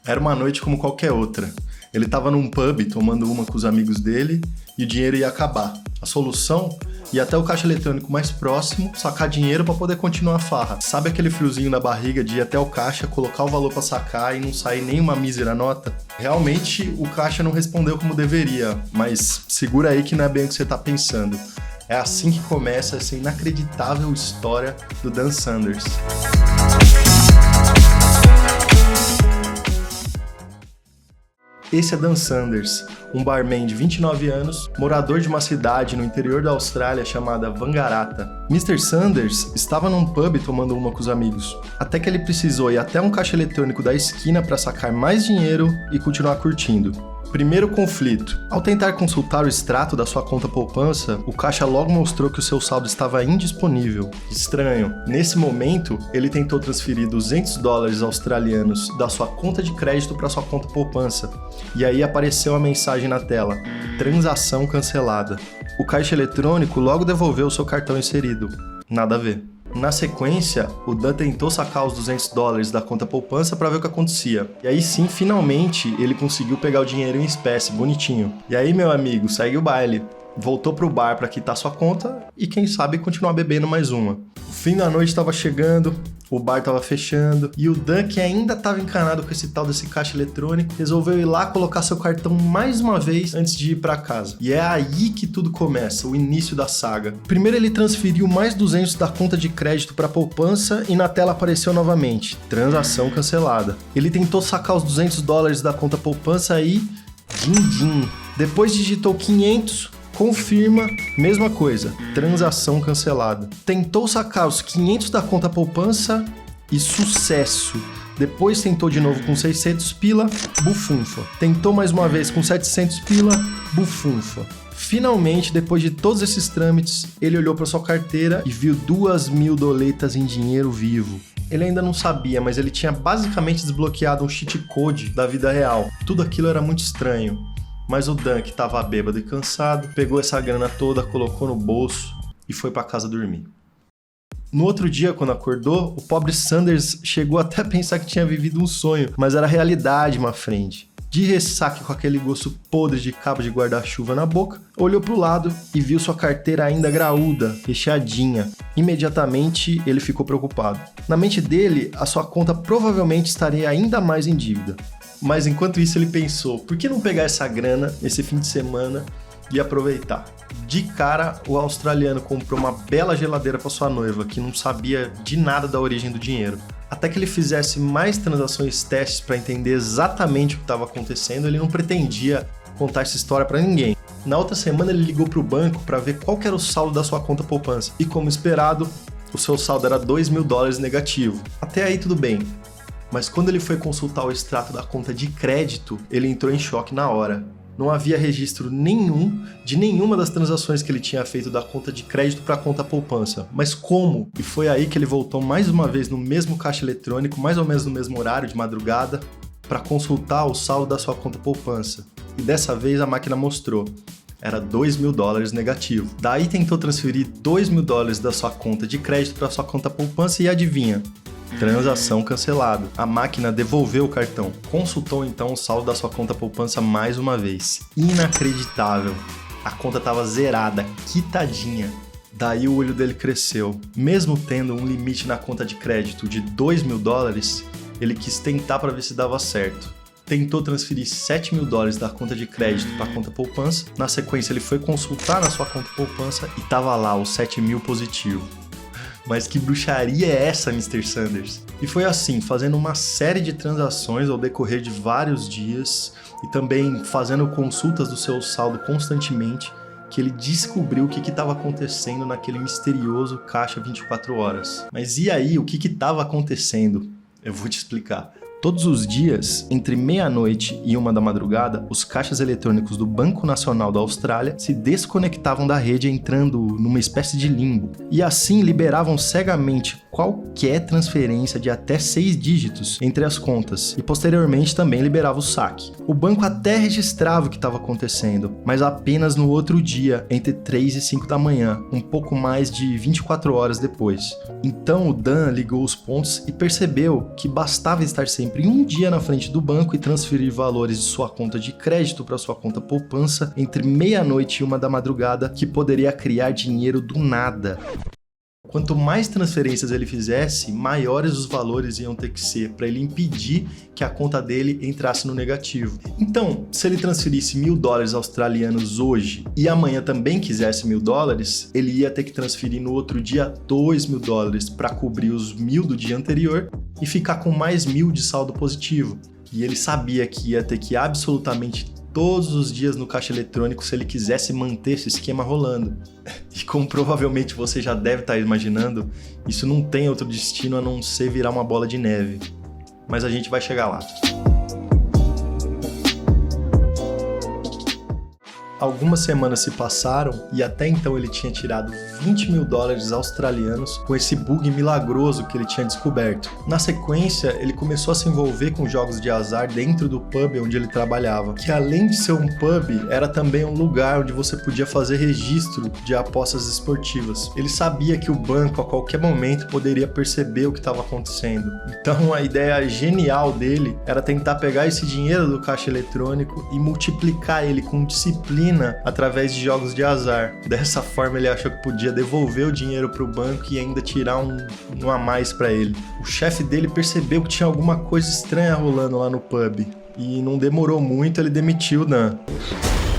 Era uma noite como qualquer outra. Ele estava num pub tomando uma com os amigos dele e o dinheiro ia acabar. A solução? Ir até o caixa eletrônico mais próximo, sacar dinheiro para poder continuar a farra. Sabe aquele friozinho na barriga de ir até o caixa, colocar o valor para sacar e não sair nenhuma mísera nota? Realmente o caixa não respondeu como deveria, mas segura aí que não é bem o que você tá pensando. É assim que começa essa inacreditável história do Dan Sanders. Esse é Dan Sanders, um barman de 29 anos, morador de uma cidade no interior da Austrália chamada Wangaratta. Mr. Sanders estava num pub tomando uma com os amigos, até que ele precisou ir até um caixa eletrônico da esquina para sacar mais dinheiro e continuar curtindo. Primeiro conflito. Ao tentar consultar o extrato da sua conta poupança, o caixa logo mostrou que o seu saldo estava indisponível. Estranho. Nesse momento, ele tentou transferir $200 australianos da sua conta de crédito para sua conta poupança. E aí apareceu a mensagem na tela: transação cancelada. O caixa eletrônico logo devolveu o seu cartão inserido. Nada a ver. Na sequência, o Dan tentou sacar os $200 da conta poupança para ver o que acontecia. E aí sim, finalmente, ele conseguiu pegar o dinheiro em espécie, bonitinho. E aí, meu amigo, segue o baile. Voltou pro bar para quitar sua conta e quem sabe continuar bebendo mais uma. O fim da noite estava chegando, o bar estava fechando e o Dan, que ainda estava encanado com esse tal desse caixa eletrônico, resolveu ir lá colocar seu cartão mais uma vez antes de ir para casa. E é aí que tudo começa, o início da saga. Primeiro ele transferiu mais 200 da conta de crédito para a poupança e na tela apareceu novamente: transação cancelada. Ele tentou sacar os $200 da conta poupança e din-din. Depois digitou 500, confirma, mesma coisa, transação cancelada. Tentou sacar os 500 da conta poupança e sucesso. Depois tentou de novo com 600 pila, bufunfa. Tentou mais uma vez com 700 pila, bufunfa. Finalmente, depois de todos esses trâmites, ele olhou para sua carteira e viu 2.000 doletas em dinheiro vivo. Ele ainda não sabia, mas ele tinha basicamente desbloqueado um cheat code da vida real. Tudo aquilo era muito estranho. Mas o Dan, que estava bêbado e cansado, pegou essa grana toda, colocou no bolso e foi para casa dormir. No outro dia, quando acordou, o pobre Sanders chegou até a pensar que tinha vivido um sonho, mas era realidade, my friend. De ressaca com aquele gosto podre de cabo de guarda-chuva na boca, olhou para o lado e viu sua carteira ainda graúda, recheadinha. Imediatamente, ele ficou preocupado. Na mente dele, a sua conta provavelmente estaria ainda mais em dívida. Mas enquanto isso ele pensou, por que não pegar essa grana esse fim de semana e aproveitar? De cara, o australiano comprou uma bela geladeira para sua noiva, que não sabia de nada da origem do dinheiro. Até que ele fizesse mais transações testes para entender exatamente o que estava acontecendo, ele não pretendia contar essa história para ninguém. Na outra semana ele ligou para o banco para ver qual que era o saldo da sua conta poupança. E como esperado, o seu saldo era $2.000 negativo. Até aí tudo bem. Mas quando ele foi consultar o extrato da conta de crédito, ele entrou em choque na hora. Não havia registro nenhum de nenhuma das transações que ele tinha feito da conta de crédito para a conta poupança. Mas como? E foi aí que ele voltou mais uma vez no mesmo caixa eletrônico, mais ou menos no mesmo horário de madrugada, para consultar o saldo da sua conta poupança. E dessa vez a máquina mostrou: era $2.000 negativo. Daí tentou transferir $2.000 da sua conta de crédito para sua conta poupança e adivinha? Transação cancelada. A máquina devolveu o cartão. Consultou então o saldo da sua conta poupança mais uma vez. Inacreditável. A conta estava zerada, quitadinha. Daí o olho dele cresceu. Mesmo tendo um limite na conta de crédito de $2.000, ele quis tentar para ver se dava certo. Tentou transferir $7.000 da conta de crédito para a conta poupança. Na sequência ele foi consultar na sua conta poupança e estava lá o 7.000 positivo. Mas que bruxaria é essa, Mr. Sanders? E foi assim, fazendo uma série de transações ao decorrer de vários dias e também fazendo consultas do seu saldo constantemente, que ele descobriu o que estava acontecendo naquele misterioso caixa 24 horas. Mas e aí, o que estava acontecendo? Eu vou te explicar. Todos os dias, entre meia-noite e 1 da madrugada, os caixas eletrônicos do Banco Nacional da Austrália se desconectavam da rede, entrando numa espécie de limbo, e assim liberavam cegamente qualquer transferência de até 6 dígitos entre as contas, e posteriormente também liberava o saque. O banco até registrava o que estava acontecendo, mas apenas no outro dia, entre 3 e 5 da manhã, um pouco mais de 24 horas depois. Então o Dan ligou os pontos e percebeu que bastava estar sempre sempre um dia na frente do banco e transferir valores de sua conta de crédito para sua conta poupança entre meia-noite e 1 da madrugada, que poderia criar dinheiro do nada. Quanto mais transferências ele fizesse, maiores os valores iam ter que ser para ele impedir que a conta dele entrasse no negativo. Então, se ele transferisse $1.000 australianos hoje e amanhã também quisesse $1.000, ele ia ter que transferir no outro dia $2.000 para cobrir os 1.000 do dia anterior e ficar com mais 1.000 de saldo positivo. E ele sabia que ia ter que ir absolutamente todos os dias no caixa eletrônico se ele quisesse manter esse esquema rolando. E como provavelmente você já deve estar imaginando, isso não tem outro destino a não ser virar uma bola de neve. Mas a gente vai chegar lá. Algumas semanas se passaram e até então ele tinha tirado $20.000 australianos com esse bug milagroso que ele tinha descoberto. Na sequência, ele começou a se envolver com jogos de azar dentro do pub onde ele trabalhava, que além de ser um pub, era também um lugar onde você podia fazer registro de apostas esportivas. Ele sabia que o banco a qualquer momento poderia perceber o que estava acontecendo. Então a ideia genial dele era tentar pegar esse dinheiro do caixa eletrônico e multiplicar ele com disciplina através de jogos de azar. Dessa forma ele achou que podia devolver o dinheiro para o banco e ainda tirar um a mais para ele. O chefe dele percebeu que tinha alguma coisa estranha rolando lá no pub e não demorou muito, ele demitiu o Dan.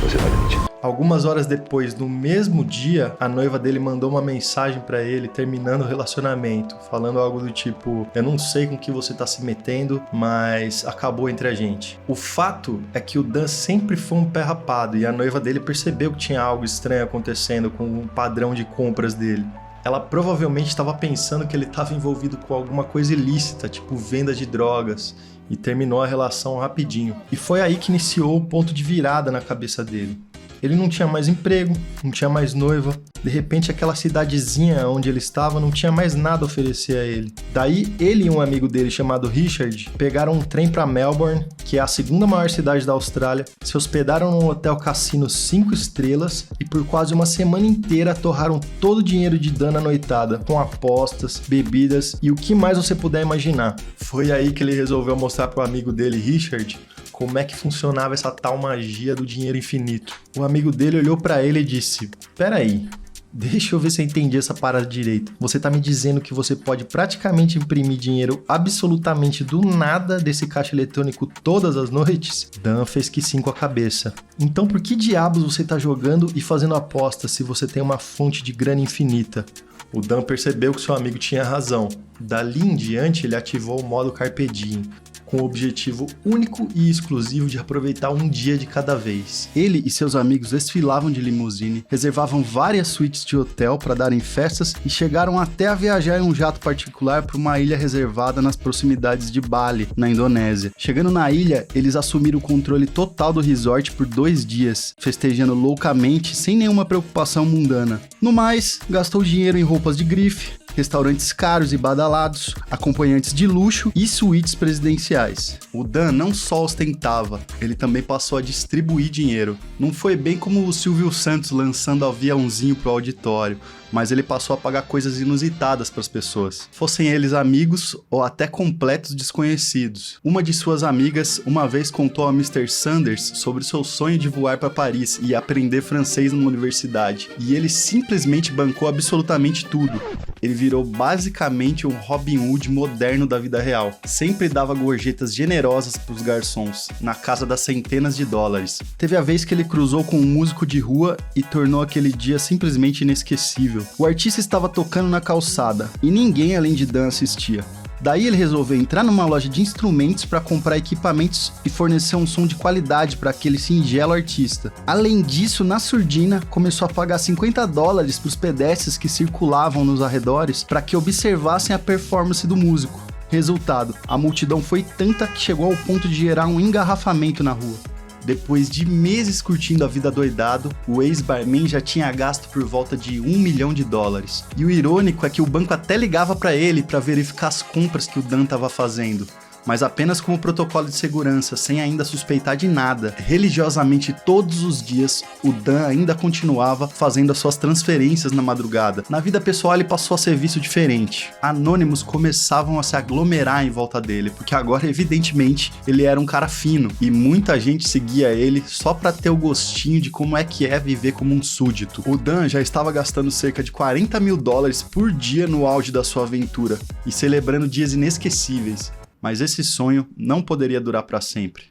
Você vai demitir. Algumas horas depois, no mesmo dia, a noiva dele mandou uma mensagem pra ele terminando o relacionamento, falando algo do tipo: eu não sei com que você tá se metendo, mas acabou entre a gente. O fato é que o Dan sempre foi um pé rapado e a noiva dele percebeu que tinha algo estranho acontecendo com o padrão de compras dele. Ela provavelmente estava pensando que ele estava envolvido com alguma coisa ilícita, tipo venda de drogas, e terminou a relação rapidinho. E foi aí que iniciou o ponto de virada na cabeça dele. Ele não tinha mais emprego, não tinha mais noiva. De repente, aquela cidadezinha onde ele estava não tinha mais nada a oferecer a ele. Daí, ele e um amigo dele chamado Richard pegaram um trem para Melbourne, que é a segunda maior cidade da Austrália, se hospedaram num hotel cassino 5 estrelas e por quase uma semana inteira torraram todo o dinheiro de Dan na noitada, com apostas, bebidas e o que mais você puder imaginar. Foi aí que ele resolveu mostrar pro amigo dele, Richard, como é que funcionava essa tal magia do dinheiro infinito. O amigo dele olhou pra ele e disse: "Peraí, deixa eu ver se eu entendi essa parada direito. Você tá me dizendo que você pode praticamente imprimir dinheiro absolutamente do nada desse caixa eletrônico todas as noites?" Dan fez que sim com a cabeça. "Então por que diabos você tá jogando e fazendo apostas se você tem uma fonte de grana infinita?" O Dan percebeu que seu amigo tinha razão. Dali em diante, ele ativou o modo Carpe Diem, com o objetivo único e exclusivo de aproveitar um dia de cada vez. Ele e seus amigos desfilavam de limusine, reservavam várias suítes de hotel para darem festas e chegaram até a viajar em um jato particular para uma ilha reservada nas proximidades de Bali, na Indonésia. Chegando na ilha, eles assumiram o controle total do resort por 2 dias, festejando loucamente sem nenhuma preocupação mundana. No mais, gastou dinheiro em roupas de grife, restaurantes caros e badalados, acompanhantes de luxo e suítes presidenciais. O Dan não só ostentava, ele também passou a distribuir dinheiro. Não foi bem como o Silvio Santos lançando aviãozinho pro auditório, mas ele passou a pagar coisas inusitadas para as pessoas, fossem eles amigos ou até completos desconhecidos. Uma de suas amigas uma vez contou a Mr. Sanders sobre seu sonho de voar para Paris e aprender francês numa universidade, e ele simplesmente bancou absolutamente tudo. Ele virou basicamente um Robin Hood moderno da vida real. Sempre dava gorjetas generosas pros garçons, na casa das centenas de dólares. Teve a vez que ele cruzou com um músico de rua e tornou aquele dia simplesmente inesquecível. O artista estava tocando na calçada e ninguém além de Dan assistia. Daí ele resolveu entrar numa loja de instrumentos para comprar equipamentos e fornecer um som de qualidade para aquele singelo artista. Além disso, na surdina, começou a pagar $50 para os pedestres que circulavam nos arredores para que observassem a performance do músico. Resultado, a multidão foi tanta que chegou ao ponto de gerar um engarrafamento na rua. Depois de meses curtindo a vida doidado, o ex-barman já tinha gasto por volta de $1 milhão. E o irônico é que o banco até ligava para ele para verificar as compras que o Dan estava fazendo. mas apenas como protocolo de segurança, sem ainda suspeitar de nada. Religiosamente todos os dias, o Dan ainda continuava fazendo as suas transferências na madrugada. Na vida pessoal ele passou a ser visto diferente. Anônimos começavam a se aglomerar em volta dele, porque agora evidentemente ele era um cara fino, e muita gente seguia ele só pra ter o gostinho de como é que é viver como um súdito. O Dan já estava gastando cerca de $40 mil por dia no auge da sua aventura, e celebrando dias inesquecíveis. Mas esse sonho não poderia durar para sempre,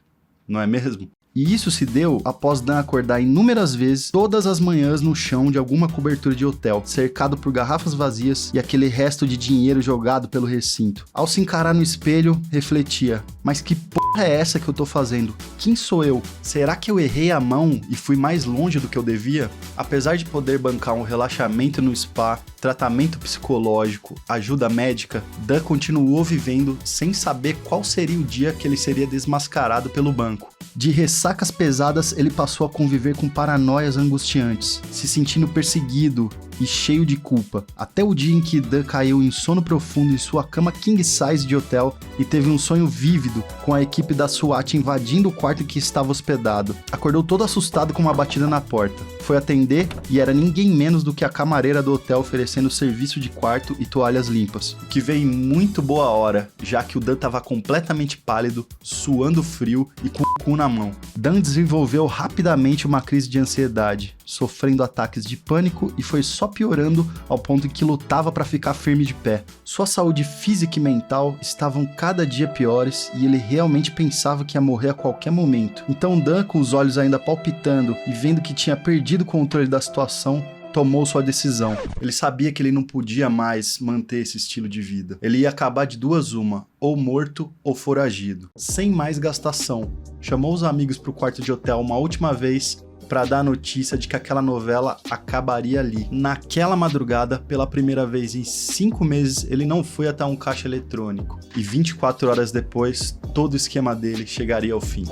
não é mesmo? E isso se deu após Dan acordar inúmeras vezes, todas as manhãs no chão de alguma cobertura de hotel, cercado por garrafas vazias e aquele resto de dinheiro jogado pelo recinto. Ao se encarar no espelho, refletia: mas que porra é essa que eu tô fazendo? Quem sou eu? Será que eu errei a mão e fui mais longe do que eu devia? Apesar de poder bancar um relaxamento no spa, tratamento psicológico, ajuda médica, Dan continuou vivendo sem saber qual seria o dia que ele seria desmascarado pelo banco. De ressacas pesadas, ele passou a conviver com paranoias angustiantes, se sentindo perseguido e cheio de culpa, até o dia em que Dan caiu em sono profundo em sua cama king size de hotel e teve um sonho vívido com a equipe da SWAT invadindo o quarto em que estava hospedado. Acordou todo assustado com uma batida na porta. Foi atender e era ninguém menos do que a camareira do hotel oferecendo serviço de quarto e toalhas limpas, o que veio em muito boa hora, já que o Dan estava completamente pálido, suando frio e com o cu na mão. Dan desenvolveu rapidamente uma crise de ansiedade, sofrendo ataques de pânico, e foi só piorando ao ponto em que lutava para ficar firme de pé. Sua saúde física e mental estavam cada dia piores e ele realmente pensava que ia morrer a qualquer momento. Então Dan, com os olhos ainda palpitando e vendo que tinha perdido o controle da situação, tomou sua decisão. Ele sabia que ele não podia mais manter esse estilo de vida. Ele ia acabar de duas uma, ou morto ou foragido. Sem mais gastação, chamou os amigos para o quarto de hotel uma última vez para dar a notícia de que aquela novela acabaria ali. Naquela madrugada, pela primeira vez em 5 meses, ele não foi até um caixa eletrônico. E 24 horas depois, todo o esquema dele chegaria ao fim.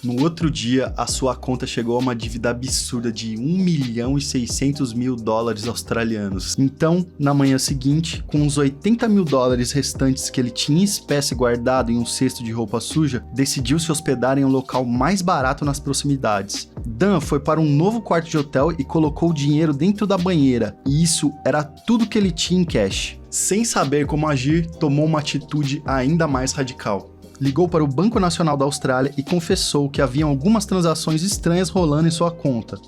No outro dia, a sua conta chegou a uma dívida absurda de $1.600.000 australianos. Então, na manhã seguinte, com os $80 mil restantes que ele tinha em espécie guardado em um cesto de roupa suja, decidiu se hospedar em um local mais barato nas proximidades. Dan foi para um novo quarto de hotel e colocou o dinheiro dentro da banheira, e isso era tudo que ele tinha em cash. Sem saber como agir, tomou uma atitude ainda mais radical. Ligou para o Banco Nacional da Austrália e confessou que haviam algumas transações estranhas rolando em sua conta.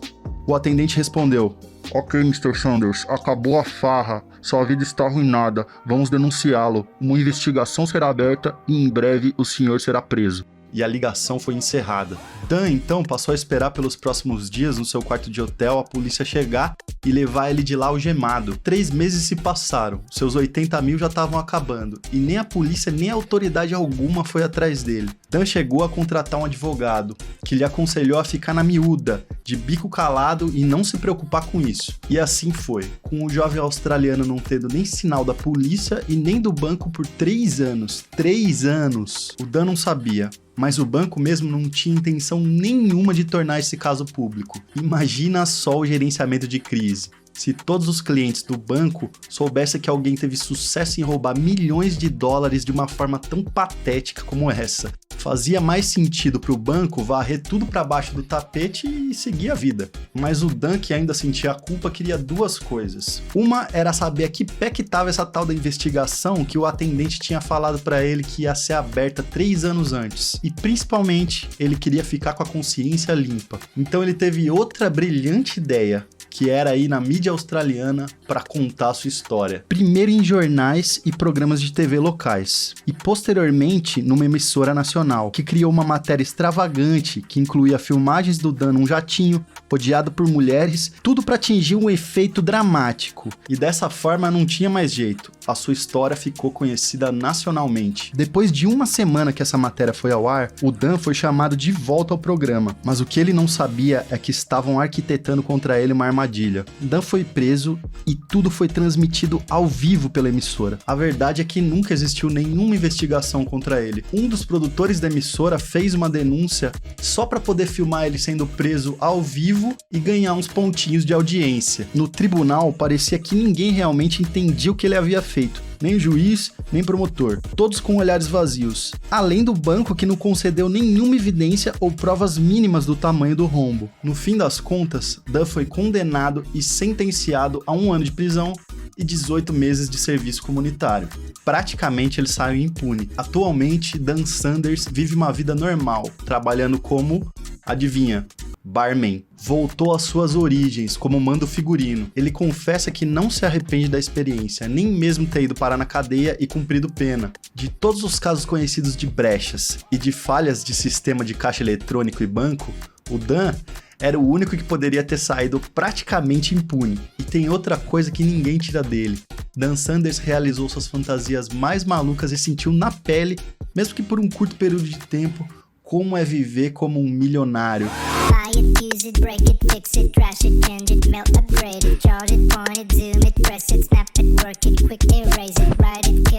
O atendente respondeu: "Ok, Mr. Sanders, acabou a farra. Sua vida está arruinada. Vamos denunciá-lo. Uma investigação será aberta e em breve o senhor será preso." E a ligação foi encerrada. Dan, então, passou a esperar pelos próximos dias no seu quarto de hotel a polícia chegar e levar ele de lá algemado. 3 meses se passaram, seus 80 mil já estavam acabando, e nem a polícia nem a autoridade alguma foi atrás dele. Dan chegou a contratar um advogado, que lhe aconselhou a ficar na miúda, de bico calado e não se preocupar com isso. E assim foi, com o jovem australiano não tendo nem sinal da polícia e nem do banco por 3 anos. 3 anos! O Dan não sabia, mas o banco mesmo não tinha intenção nenhuma de tornar esse caso público. Imagina só o gerenciamento de crise. Se todos os clientes do banco soubessem que alguém teve sucesso em roubar milhões de dólares de uma forma tão patética como essa. Fazia mais sentido para o banco varrer tudo para baixo do tapete e seguir a vida. Mas o Dan, que ainda sentia a culpa, queria 2 coisas. Uma era saber a que pé que estava essa tal da investigação que o atendente tinha falado para ele que ia ser aberta 3 anos antes. E principalmente, ele queria ficar com a consciência limpa. Então ele teve outra brilhante ideia, que era ir na mídia australiana para contar a sua história. Primeiro em jornais e programas de TV locais, e posteriormente numa emissora nacional, que criou uma matéria extravagante que incluía filmagens do Dan num jatinho, rodeado por mulheres, tudo para atingir um efeito dramático. E dessa forma não tinha mais jeito, a sua história ficou conhecida nacionalmente. Depois de 1 semana que essa matéria foi ao ar, o Dan foi chamado de volta ao programa, mas o que ele não sabia é que estavam arquitetando contra ele uma armadilha. Dan foi preso e tudo foi transmitido ao vivo pela emissora. A verdade é que nunca existiu nenhuma investigação contra ele. Um dos produtores da emissora fez uma denúncia só para poder filmar ele sendo preso ao vivo e ganhar uns pontinhos de audiência. No tribunal, parecia que ninguém realmente entendia o que ele havia feito. feito. Nem juiz, nem promotor. Todos com olhares vazios. Além do banco que não concedeu nenhuma evidência ou provas mínimas do tamanho do rombo. No fim das contas, Dan foi condenado e sentenciado a 1 ano de prisão e 18 meses de serviço comunitário. Praticamente ele saiu impune. Atualmente, Dan Sanders vive uma vida normal, trabalhando como, adivinha, barman. Voltou às suas origens, como manda o figurino. Ele confessa que não se arrepende da experiência, nem mesmo ter ido parar na cadeia e cumprido pena. De todos os casos conhecidos de brechas e de falhas de sistema de caixa eletrônico e banco, o Dan era o único que poderia ter saído praticamente impune. E tem outra coisa que ninguém tira dele. Dan Sanders realizou suas fantasias mais malucas e sentiu na pele, mesmo que por um curto período de tempo, como é viver como um milionário. Buy it, use it, break it, fix it, trash it, change it, melt, upgrade it, charge it, point it, zoom it, press it, snap it, work it, quick erase it, write it,